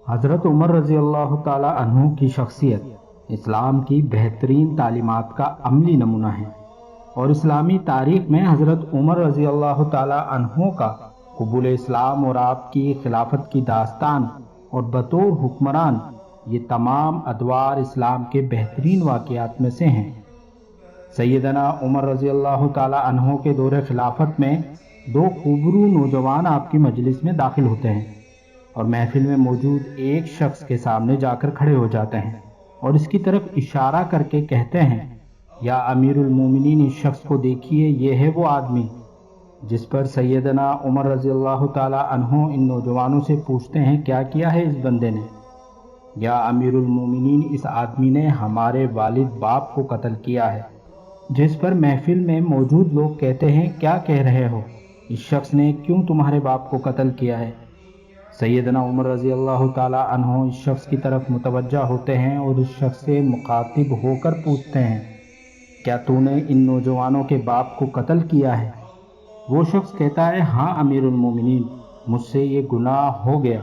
حضرت عمر رضی اللہ تعالی عنہ کی شخصیت اسلام کی بہترین تعلیمات کا عملی نمونہ ہے، اور اسلامی تاریخ میں حضرت عمر رضی اللہ تعالی عنہ کا قبول اسلام اور آپ کی خلافت کی داستان اور بطور حکمران، یہ تمام ادوار اسلام کے بہترین واقعات میں سے ہیں۔ سیدنا عمر رضی اللہ تعالی عنہ کے دور خلافت میں دو خوبرو نوجوان آپ کی مجلس میں داخل ہوتے ہیں اور محفل میں موجود ایک شخص کے سامنے جا کر کھڑے ہو جاتے ہیں اور اس کی طرف اشارہ کر کے کہتے ہیں، یا امیر المومنین، اس شخص کو دیکھیے، یہ ہے وہ آدمی۔ جس پر سیدنا عمر رضی اللہ تعالی عنہ ان نوجوانوں سے پوچھتے ہیں، کیا کیا ہے اس بندے نے؟ یا امیر المومنین، اس آدمی نے ہمارے والد باپ کو قتل کیا ہے۔ جس پر محفل میں موجود لوگ کہتے ہیں، کیا کہہ رہے ہو؟ اس شخص نے کیوں تمہارے باپ کو قتل کیا ہے؟ سیدنا عمر رضی اللہ تعالی عنہ اس شخص کی طرف متوجہ ہوتے ہیں اور اس شخص سے مخاطب ہو کر پوچھتے ہیں، کیا تو نے ان نوجوانوں کے باپ کو قتل کیا ہے؟ وہ شخص کہتا ہے، ہاں امیر المومنین، مجھ سے یہ گناہ ہو گیا،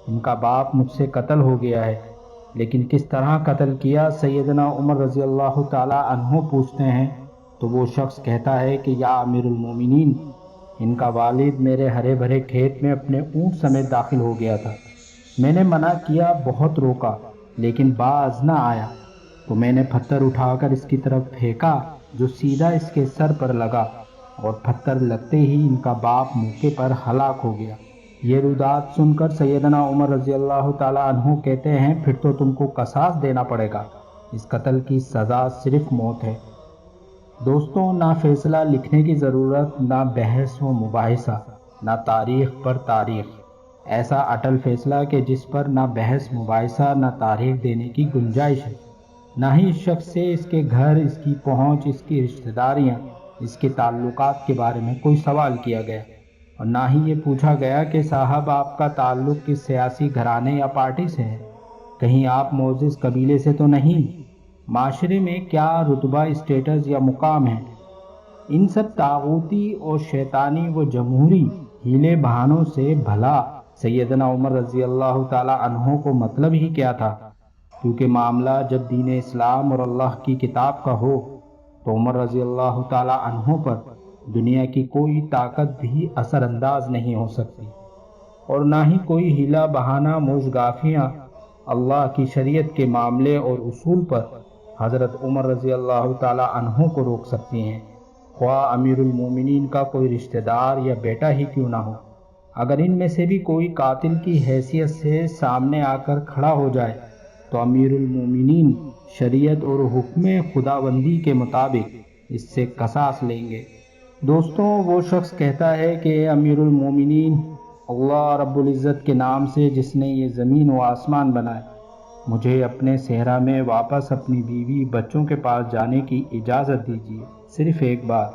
ان کا باپ مجھ سے قتل ہو گیا ہے، لیکن کس طرح قتل کیا؟ سیدنا عمر رضی اللہ تعالی عنہ پوچھتے ہیں تو وہ شخص کہتا ہے کہ یا امیر المومنین، ان کا والد میرے ہرے بھرے کھیت میں اپنے اونٹ سمیت داخل ہو گیا تھا، میں نے منع کیا، بہت روکا، لیکن باز نہ آیا، تو میں نے پتھر اٹھا کر اس کی طرف پھینکا جو سیدھا اس کے سر پر لگا، اور پتھر لگتے ہی ان کا باپ موقع پر ہلاک ہو گیا۔ یہ رودات سن کر سیدنا عمر رضی اللہ تعالی عنہ کہتے ہیں، پھر تو تم کو قصاص دینا پڑے گا، اس قتل کی سزا صرف موت ہے۔ دوستوں، نہ فیصلہ لکھنے کی ضرورت، نہ بحث و مباحثہ، نہ تاریخ پر تاریخ، ایسا اٹل فیصلہ کہ جس پر نہ بحث مباحثہ نہ تاریخ دینے کی گنجائش ہے۔ نہ ہی اس شخص سے، اس کے گھر، اس کی پہنچ، اس کی رشتہ داریاں، اس کے تعلقات کے بارے میں کوئی سوال کیا گیا، اور نہ ہی یہ پوچھا گیا کہ صاحب آپ کا تعلق کس سیاسی گھرانے یا پارٹی سے ہے، کہیں آپ معزز قبیلے سے تو نہیں، معاشرے میں کیا رتبہ، اسٹیٹس یا مقام ہے۔ ان سب طاغوتی اور شیطانی و جمہوری ہیلے بہانوں سے بھلا سیدنا عمر رضی اللہ تعالی عنہ کو مطلب ہی کیا تھا؟ کیونکہ معاملہ جب دین اسلام اور اللہ کی کتاب کا ہو تو عمر رضی اللہ تعالی عنہ پر دنیا کی کوئی طاقت بھی اثر انداز نہیں ہو سکتی، اور نہ ہی کوئی ہیلا بہانہ، موشگافیاں اللہ کی شریعت کے معاملے اور اصول پر حضرت عمر رضی اللہ تعالی عنہ کو روک سکتی ہیں، خواہ امیر المومنین کا کوئی رشتہ دار یا بیٹا ہی کیوں نہ ہو۔ اگر ان میں سے بھی کوئی قاتل کی حیثیت سے سامنے آ کر کھڑا ہو جائے تو امیر المومنین شریعت اور حکم خداوندی کے مطابق اس سے قصاص لیں گے۔ دوستوں، وہ شخص کہتا ہے کہ اے امیر المومنین، اللہ رب العزت کے نام سے جس نے یہ زمین و آسمان بنائے، مجھے اپنے صحرا میں واپس اپنی بیوی بچوں کے پاس جانے کی اجازت دیجیے، صرف ایک بار،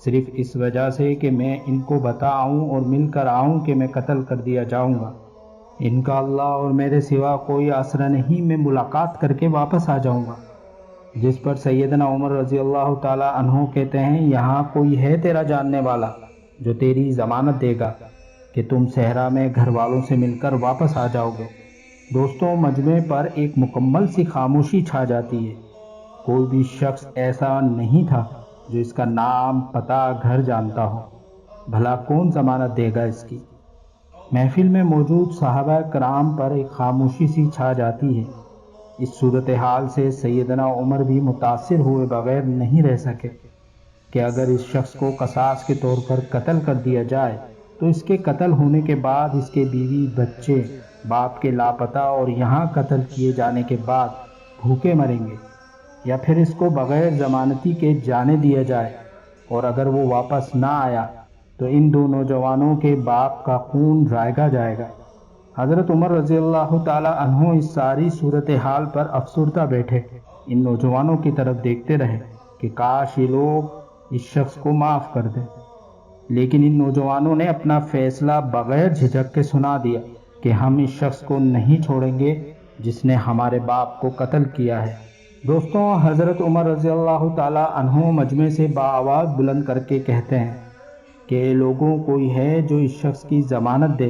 صرف اس وجہ سے کہ میں ان کو بتاؤں اور مل کر آؤں کہ میں قتل کر دیا جاؤں گا، ان کا اللہ اور میرے سوا کوئی آسرا نہیں، میں ملاقات کر کے واپس آ جاؤں گا۔ جس پر سیدنا عمر رضی اللہ تعالی عنہ کہتے ہیں، یہاں کوئی ہے تیرا جاننے والا جو تیری ضمانت دے گا کہ تم صحرا میں گھر والوں سے مل کر واپس آ جاؤ گے؟ دوستوں، مجمع پر ایک مکمل سی خاموشی چھا جاتی ہے۔ کوئی بھی شخص ایسا نہیں تھا جو اس کا نام، پتہ، گھر جانتا ہو۔ بھلا کون ضمانت دے گا اس کی؟ محفل میں موجود صحابہ کرام پر ایک خاموشی سی چھا جاتی ہے۔ اس صورتحال سے سیدنا عمر بھی متاثر ہوئے بغیر نہیں رہ سکے کہ اگر اس شخص کو قصاص کے طور پر قتل کر دیا جائے تو اس کے قتل ہونے کے بعد اس کے بیوی، بچے، باپ کے لاپتہ اور یہاں قتل کیے جانے کے بعد بھوکے مریں گے، یا پھر اس کو بغیر ضمانتی کے جانے دیا جائے، اور اگر وہ واپس نہ آیا تو ان دو نوجوانوں کے باپ کا خون رائگا جائے گا۔ حضرت عمر رضی اللہ تعالی عنہ اس ساری صورتحال پر افسردہ بیٹھے ان نوجوانوں کی طرف دیکھتے رہے کہ کاش یہ لوگ اس شخص کو معاف کر دیں، لیکن ان نوجوانوں نے اپنا فیصلہ بغیر جھجک کے سنا دیا کہ ہم اس شخص کو نہیں چھوڑیں گے جس نے ہمارے باپ کو قتل کیا ہے۔ دوستوں، حضرت عمر رضی اللہ تعالی عنہ مجمع سے بآواز بلند کر کے کہتے ہیں کہ اے لوگوں، کوئی ہے جو اس شخص کی ضمانت دے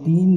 3